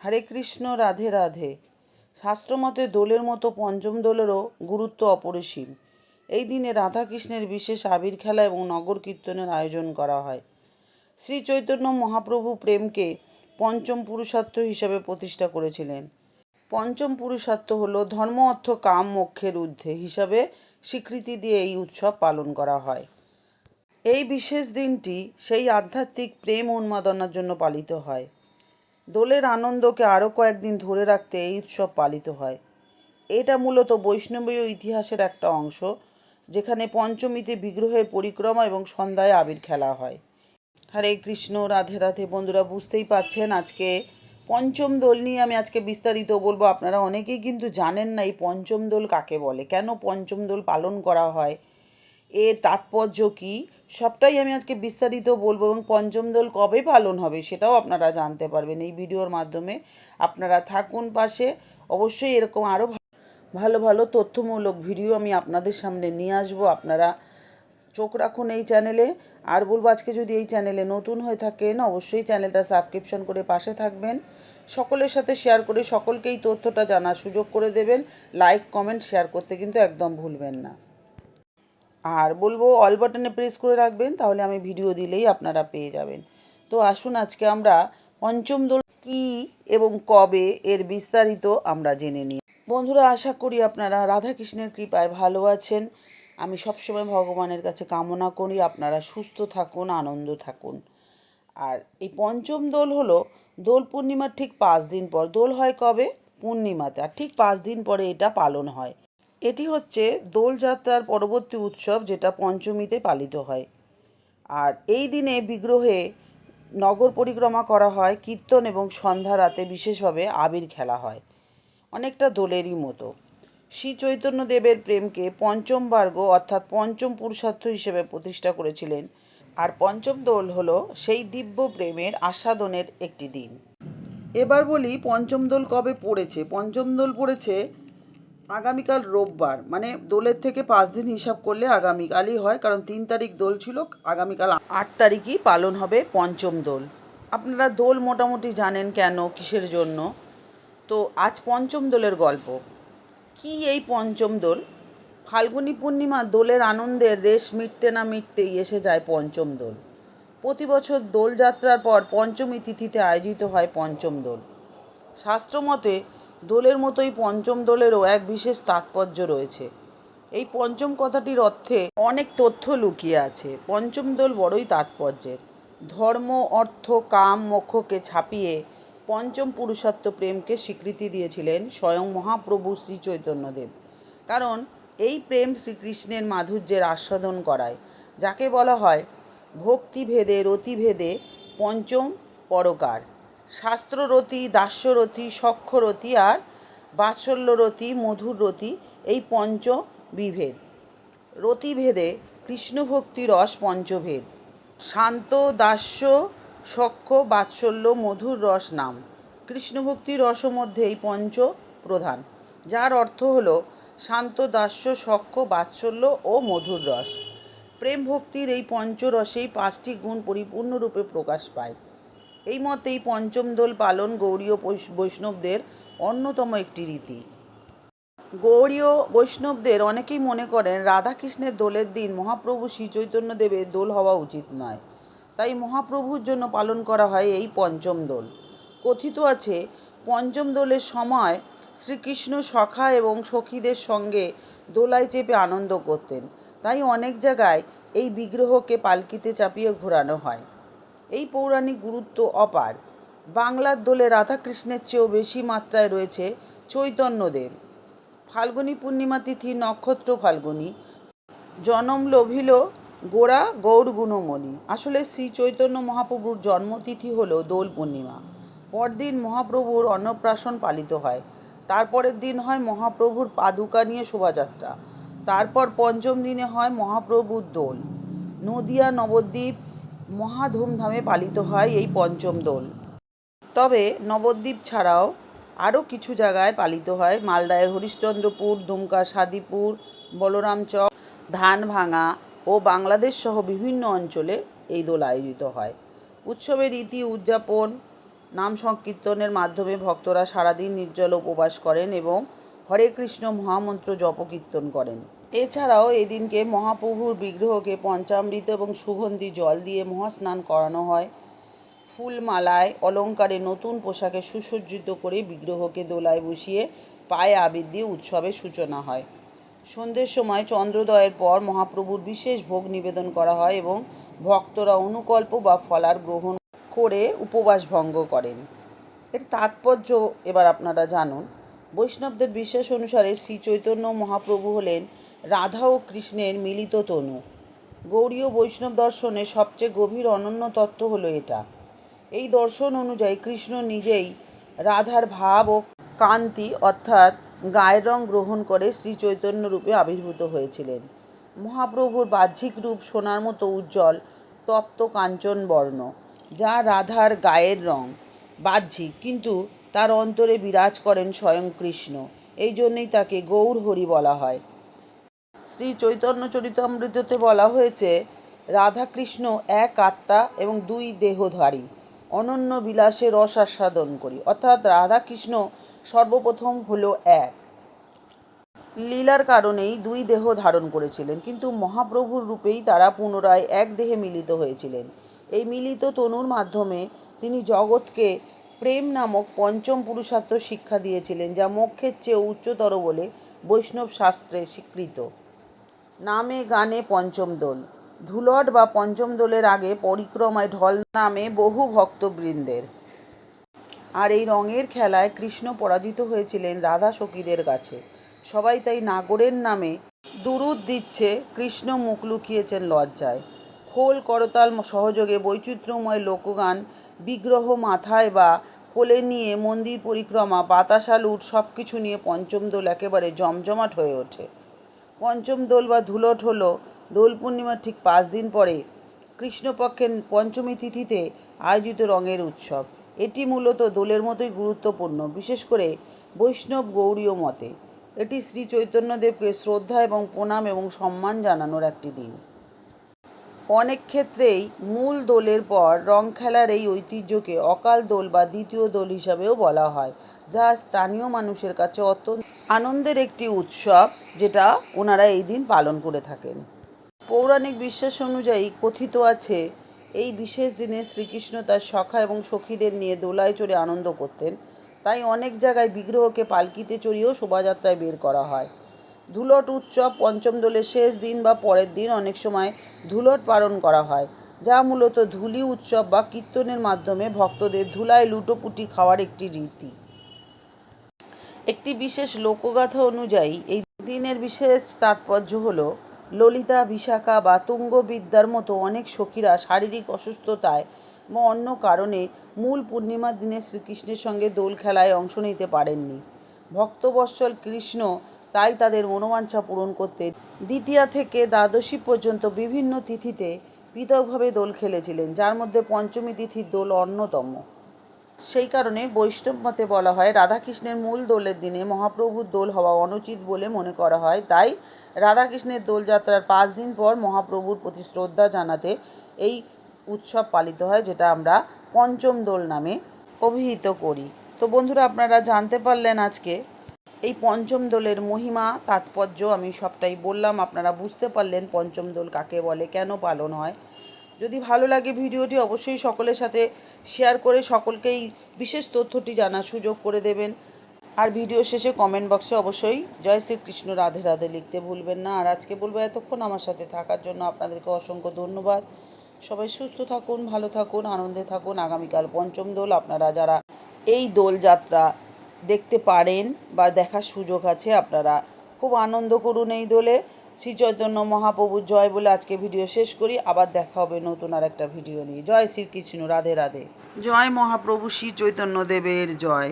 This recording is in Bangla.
হরে কৃষ্ণ, রাধে রাধে। শাস্ত্রমতে দোলের মতো পঞ্চম দোলেরও গুরুত্ব অপরিসীম। এই দিনে রাধাকৃষ্ণের বিশেষ আবির খেলা এবং নগর কীর্তনের আয়োজন করা হয়। শ্রী চৈতন্য মহাপ্রভু প্রেমকে পঞ্চম পুরুষার্থ হিসেবে প্রতিষ্ঠা করেছিলেন। পঞ্চম পুরুষার্থ হল ধর্ম, অর্থ, কাম, মোক্ষের ঊর্ধ্বে হিসাবে স্বীকৃতি দিয়ে এই উৎসব পালন করা হয়। এই বিশেষ দিনটি সেই আধ্যাত্মিক প্রেম উন্মাদনার জন্য পালিত হয়। দোলের আনন্দকে আরও কয়েকদিন ধরে রাখতে এই উৎসব পালিত হয়। এটা মূলত বৈষ্ণবীয় ইতিহাসের একটা অংশ, যেখানে পঞ্চমীতে বিগ্রহের পরিক্রমা এবং সন্ধ্যায় আবির খেলা হয়। হরে কৃষ্ণ, রাধে রাধে। বন্ধুরা, বুঝতেই পাচ্ছেন আজকে পঞ্চম দোল নিয়ে আমি আজকে বিস্তারিত বলবো। আপনারা অনেকেই কিন্তু জানেন না এই পঞ্চম দোল কাকে বলে, কেন পঞ্চম দোল পালন করা হয়, এর তাৎপর্য কী, সবটাই আমি আজকে বিস্তারিত বলবো। এবং পঞ্চম দোল কবে পালন হবে সেটাও আপনারা জানতে পারবেন এই ভিডিওর মাধ্যমে। আপনারা থাকুন পাশে। অবশ্যই এরকম আরও ভালো ভালো তথ্যমূলক ভিডিও আমি আপনাদের সামনে নিয়ে আসবো। আপনারা চোখ রাখুন এই চ্যানেলে। আর বলবো, আজকে যদি এই চ্যানেলে নতুন হয়ে থাকেন অবশ্যই চ্যানেলটা সাবস্ক্রিপশন করে পাশে থাকবেন। সকলের সাথে শেয়ার করে সকলকেই তথ্যটা জানার সুযোগ করে দেবেন। লাইক, কমেন্ট, শেয়ার করতে কিন্তু একদম ভুলবেন না। আর বলবো অল বাটনে প্রেস করে রাখবেন, তাহলে আমি ভিডিও দিলেই আপনারা পেয়ে যাবেন। তো আসুন আজকে আমরা পঞ্চম দোল কী এবং কবে এর বিস্তারিত আমরা জেনে নিই। বন্ধুরা, আশা করি আপনারা রাধাকৃষ্ণের কৃপায় ভালো আছেন। আমি সবসময় ভগবানের কাছে কামনা করি আপনারা সুস্থ থাকুন, আনন্দ থাকুন। আর এই পঞ্চম দোল হলো দোল পূর্ণিমার ঠিক 5 দিন পর। দোল হয় কবে? পূর্ণিমাতে। আর ঠিক 5 দিন পরে এটা পালন হয়। এটি হচ্ছে দোলযাত্রার পরবর্তী উৎসব, যেটা পঞ্চমীতে পালিত হয়। আর এই দিনে বিগ্রহে নগর পরিক্রমা করা হয়, কীর্তন এবং সন্ধ্যা রাতে বিশেষভাবে আবির খেলা হয়, অনেকটা দোলেরই মতো। শ্রী চৈতন্যদেবের প্রেমকে পঞ্চম বার্গ অর্থাৎ পঞ্চম পুরুষার্থ হিসেবে প্রতিষ্ঠা করেছিলেন। আর পঞ্চম দোল হলো সেই দিব্য প্রেমের আস্বাদনের একটি দিন। এবার বলি পঞ্চম দোল কবে পড়েছে। পঞ্চম দোল পড়েছে আগামীকাল রোববার, মানে দোলের থেকে 5 দিন হিসাব করলে আগামীকালই হয়, কারণ 3 তারিখ দোল ছিল, আগামীকাল 8 তারিখই পালন হবে পঞ্চম দোল। আপনারা দোল মোটামুটি জানেন কেন, কিসের জন্য। তো আজ পঞ্চম দোলের গল্প। কি এই পঞ্চম দোল? ফাল্গুনী পূর্ণিমা দোলের আনন্দের রেশ মিটতে না মিটতেই এসে যায় পঞ্চম দোল। প্রতি বছর দোলযাত্রার পর পঞ্চমী তিথিতে আয়োজিত হয় পঞ্চম দোল। শাস্ত্রমতে দোলের মতোই পঞ্চম দোলেরও এক বিশেষ তাৎপর্য রয়েছে। এই পঞ্চম কথাটির অর্থে অনেক তথ্য লুকিয়ে আছে। পঞ্চম দোল বড়ই তাৎপর্যের। ধর্ম, অর্থ, কাম, মোক্ষকে ছাপিয়ে পঞ্চম পুরুষার্থ প্রেমকে স্বীকৃতি দিয়েছিলেন স্বয়ং মহাপ্রভু শ্রী চৈতন্যদেব। কারণ এই প্রেম শ্রীকৃষ্ণের মাধুর্যের আস্বাদন করায়, যাকে বলা হয় ভক্তিভেদে রতিভেদে পঞ্চম পরকার। শাস্ত্ররতি, দাস্যরতি, সখ্যরতি আর বাৎসল্যরতি, মধুররতি, এই পঞ্চ বিভেদ। রতিভেদে কৃষ্ণভক্তি রস পঞ্চভেদ। শান্ত, দাস্য, সখ্য, বাৎসল্য, মধুর রস নাম। কৃষ্ণভক্তি রস মধ্যে এই পঞ্চ প্রধান, যার অর্থ হল শান্ত, দাস্য, সখ্য, বাৎসল্য ও মধুর রস। প্রেম ভক্তির এই পঞ্চরসেই 5টি গুণ পরিপূর্ণরূপে প্রকাশ পায়। এই মতেই পঞ্চম দোল পালন গৌড়ীয় বৈষ্ণবদের অন্যতম একটি রীতি। গৌড়ীয় বৈষ্ণবদের অনেকেই মনে করেন রাধাকৃষ্ণের দোলের দিন মহাপ্রভু শ্রী চৈতন্যদেবের দোল হওয়া উচিত নয়, তাই মহাপ্রভুর জন্য পালন করা হয় এই পঞ্চম দোল। কথিত আছে পঞ্চম দোলের সময় শ্রীকৃষ্ণ সখা এবং সখীদের সঙ্গে দোলায় চেপে আনন্দ করতেন, তাই অনেক জায়গায় এই বিগ্রহকে পালকিতে চাপিয়ে ঘোরানো হয়। এই পৌরাণিক গুরুত্ব অপার। বাংলার দোলে রাধাকৃষ্ণের চেয়েও বেশি মাত্রায় রয়েছে চৈতন্যদেব। ফাল্গুনী পূর্ণিমা তিথি, নক্ষত্র ফাল্গুনী, জনম লভিল গোড়া গৌর গুণমণি। আসলে শ্রী চৈতন্য মহাপ্রভুর জন্মতিথি হল দোল পূর্ণিমা। পরদিন মহাপ্রভুর অন্নপ্রাশন পালিত হয়। তারপরের দিন হয় মহাপ্রভুর পাদুকা নিয়ে শোভাযাত্রা। তারপর পঞ্চম দিনে হয় মহাপ্রভুর দোল। নদিয়া, নবদ্বীপ মহা ধুমধামে পালিত হয় এই পঞ্চম দোল। তবে নবদ্বীপ ছাড়াও আরও কিছু জায়গায় পালিত হয়। মালদায়ের হরিশ্চন্দ্রপুর, দুমকা সাদিপুর, বলরামচক, ধানভাঙা ও বাংলাদেশ সহ বিভিন্ন অঞ্চলে এই দোল আয়োজিত হয়। উৎসবের রীতি উদযাপন নাম সংকীর্তনের মাধ্যমে ভক্তরা সারাদিন নির্জল উপবাস করেন এবং হরে কৃষ্ণ মহামন্ত্র জপকীর্তন করেন। এছাড়াও এদিনকে মহাপ্রভুর বিগ্রহকে পঞ্চামৃত এবং সুগন্ধি জল দিয়ে মহাস্নান করানো হয়। ফুল মালায় অলঙ্কারে নতুন পোশাকে সুসজ্জিত করে বিগ্রহকে দোলায় বসিয়ে পায়ে আবির দিয়ে উৎসবের সূচনা হয়। সন্ধ্যের সময় চন্দ্রোদয়ের পর মহাপ্রভুর বিশেষ ভোগ নিবেদন করা হয় এবং ভক্তরা অনুকল্প বা ফলার গ্রহণ করে উপবাস ভঙ্গ করেন। এর তাৎপর্য এবার আপনারা জানুন। বৈষ্ণবদের বিশ্বাস অনুসারে শ্রী চৈতন্য মহাপ্রভু হলেন রাধা ও কৃষ্ণের মিলিত তনু। গৌড়ীয় বৈষ্ণব দর্শনের সবচেয়ে গভীর অনন্য তত্ত্ব হলো এটা। এই দর্শন অনুযায়ী কৃষ্ণ নিজেই রাধার ভাব ও কান্তি অর্থাৎ গায়ের রং গ্রহণ করে শ্রী চৈতন্য রূপে আবির্ভূত হয়েছিলেন। মহাপ্রভুর বাহ্যিক রূপ সোনার মতো উজ্জ্বল তপ্ত কাঞ্চন বর্ণ, যা রাধার গায়ের রং বাহ্যিক, কিন্তু তার অন্তরে বিরাজ করেন স্বয়ং কৃষ্ণ। এই জন্যই তাকে গৌর হরি বলা হয়। শ্রী চৈতন্য চরিতামৃততে বলা হয়েছে, রাধাকৃষ্ণ এক আত্মা এবং দুই দেহধারী, অনন্য বিলাসে রস আস্বাদন করি। অর্থাৎ রাধাকৃষ্ণ সর্বপ্রথম হলো এক, লীলার কারণেই দুই দেহ ধারণ করেছিলেন, কিন্তু মহাপ্রভুর রূপেই তারা পুনরায় এক দেহে মিলিত হয়েছিলেন। এই মিলিত তনুর মাধ্যমে তিনি জগৎকে প্রেম নামক পঞ্চম পুরুষার্থ শিক্ষা দিয়েছিলেন, যা মোক্ষের চেয়ে উচ্চতর বলে বৈষ্ণব শাস্ত্রে স্বীকৃত। নামে গানে পঞ্চম দোল। ধুলট বা পঞ্চম দোলের আগে পরিক্রমায় ঢল নামে বহু ভক্তবৃন্দের। আর এই রঙের খেলায় কৃষ্ণ পরাজিত হয়েছিলেন রাধা সখীদের কাছে। সবাই তাই নাগরের নামে দুরুদ দিচ্ছে, কৃষ্ণ মুখ লুকিয়েছেন লজ্জায়। খোল করতাল সহযোগে বৈচিত্র্যময় লোকগান, বিগ্রহ মাথায় বা কোলে নিয়ে মন্দির পরিক্রমা, বাতাসা লুট সব কিছু নিয়ে পঞ্চম দোল একেবারে জমজমাট হয়ে ওঠে। পঞ্চম দোল বা ধুলট হল দোল পূর্ণিমার ঠিক 5 দিন পরে কৃষ্ণপক্ষের পঞ্চমী তিথিতে আয়োজিত রঙের উৎসব। এটি মূলত দোলের মতোই গুরুত্বপূর্ণ, বিশেষ করে বৈষ্ণব গৌড়ীয় মতে। এটি শ্রী চৈতন্যদেবকে শ্রদ্ধা এবং প্রণাম এবং সম্মান জানানোর একটি দিন। অনেক ক্ষেত্রেই মূল দোলের পর রং খেলার এই ঐতিহ্যকে অকাল দোল বা দ্বিতীয় দোল হিসাবেও বলা হয়, যা স্থানীয় মানুষের কাছে অত্যন্ত আনন্দের একটি উৎসব, যেটা ওনারা এই দিন পালন করে থাকেন। পৌরাণিক বিশ্বাস অনুযায়ী কথিত আছে, এই বিশেষ দিনে শ্রীকৃষ্ণ তার সখা এবং সখীদের নিয়ে দোলায় চড়ে আনন্দ করতেন। তাই অনেক জায়গায় বিগ্রহকে পালকিতে চড়িয়েও শোভাযাত্রায় বের করা হয়। ধুলট উৎসব পঞ্চম দোলের শেষ দিন বা পরের দিন অনেক সময় ধুলট পালন করা হয়, যা মূলত ধুলি উৎসব বা কীর্তনের মাধ্যমে ভক্তদের ধুলায় লুটোপুটি খাওয়ার একটি রীতি। একটি বিশেষ লোকগাথা অনুযায়ী এই দিনের বিশেষ তাৎপর্য হল, ললিতা, বিশাখা বা তুঙ্গবিদ্যার মতো অনেক সখীরা শারীরিক অসুস্থতায় বা অন্য কারণে মূল পূর্ণিমার দিনে শ্রীকৃষ্ণের সঙ্গে দোল খেলায় অংশ নিতে পারেননি। ভক্তবৎসল কৃষ্ণ তাই তাদের মনোবাঞ্ছা পূরণ করতে দ্বিতীয়া থেকে দ্বাদশী পর্যন্ত বিভিন্ন তিথিতে পৃথকভাবে দোল খেলেছিলেন, যার মধ্যে পঞ্চমী তিথির দোল অন্যতম। সেই কারণে বৈষ্ণব মতে বলা হয়, রাধাকৃষ্ণের মূল দোলের দিনে মহাপ্রভুর দোল হওয়া অনুচিত বলে মনে করা হয়। তাই রাধাকৃষ্ণের দোলযাত্রার 5 দিন পর মহাপ্রভুর প্রতি শ্রদ্ধা জানাতে এই উৎসব পালিত হয়, যেটা আমরা পঞ্চম দোল নামে অভিহিত করি। তো বন্ধুরা, আপনারা জানতে পারলেন আজকে এই পঞ্চম দোলের মহিমা, তাৎপর্য আমি সবটাই বললাম। আপনারা বুঝতে পারলেন পঞ্চম দোল কাকে বলে, কেন পালন হয়। যদি ভালো লাগে ভিডিওটি অবশ্যই সকলের সাথে শেয়ার করে সকলকেই বিশেষ তথ্যটি জানার সুযোগ করে দেবেন। আর ভিডিও শেষে কমেন্ট বক্সে অবশ্যই জয় শ্রীকৃষ্ণ রাধে রাধে লিখতে ভুলবেন না। আর আজকে বলবো, এতক্ষণ আমার সাথে থাকার জন্য আপনাদেরকে অসংখ্য ধন্যবাদ। সবাই সুস্থ থাকুন, ভালো থাকুন, আনন্দে থাকুন। আগামীকাল পঞ্চম দোল। আপনারা যারা এই দোলযাত্রা দেখতে পারেন বা দেখার সুযোগ আছে, আপনারা খুব আনন্দ করুন এই দোলে। শ্রী চৈতন্য মহাপ্রভুর জয় বলে আজকে ভিডিও শেষ করি। আবার দেখা হবে নতুন আর একটা ভিডিও নিয়ে। জয় শ্রীকৃষ্ণ রাধে রাধে। জয় মহাপ্রভু শ্রী চৈতন্য দেবের জয়।